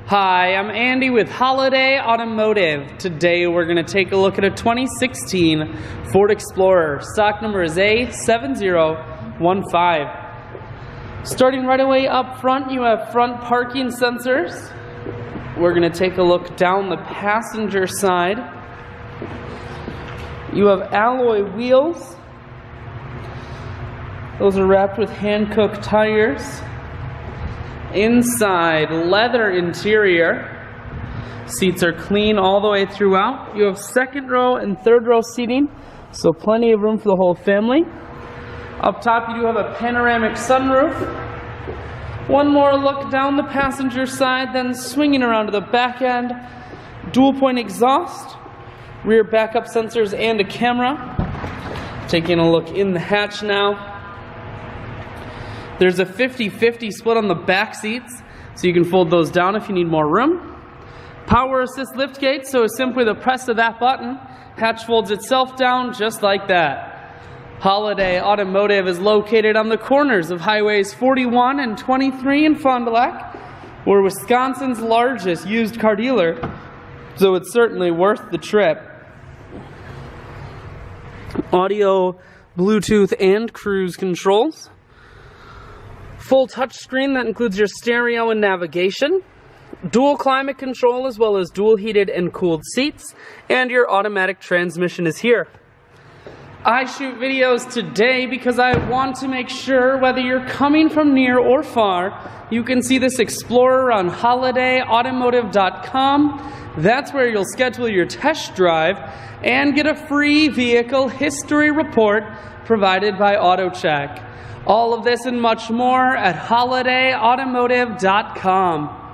Hi, I'm Andy with Holiday Automotive. Today we're going to take a look at a 2016 Ford Explorer. Stock number is A7015. Starting right away up front, you have front parking sensors. We're going to take a look down the passenger side. You have alloy wheels. Those are wrapped with hand-cooked tires. Inside, leather interior. Seats are clean all the way throughout. You have second row and third row seating, so plenty of room for the whole family. Up top, you do have a panoramic sunroof. One more look down the passenger side, then swinging around to the back end. Dual point exhaust, rear backup sensors, and a camera. Taking a look in the hatch now. There's a 50-50 split on the back seats, so you can fold those down if you need more room. Power assist liftgate, so simply the press of that button, hatch folds itself down just like that. Holiday Automotive is located on the corners of highways 41 and 23 in Fond du Lac. We're Wisconsin's largest used car dealer, so it's certainly worth the trip. Audio, Bluetooth, and cruise controls. Full touchscreen that includes your stereo and navigation. Dual climate control as well as dual heated and cooled seats. And your automatic transmission is here. I shoot videos today because I want to make sure whether you're coming from near or far, you can see this Explorer on holidayautomotive.com. That's where you'll schedule your test drive and get a free vehicle history report provided by AutoCheck. All of this and much more at holidayautomotive.com.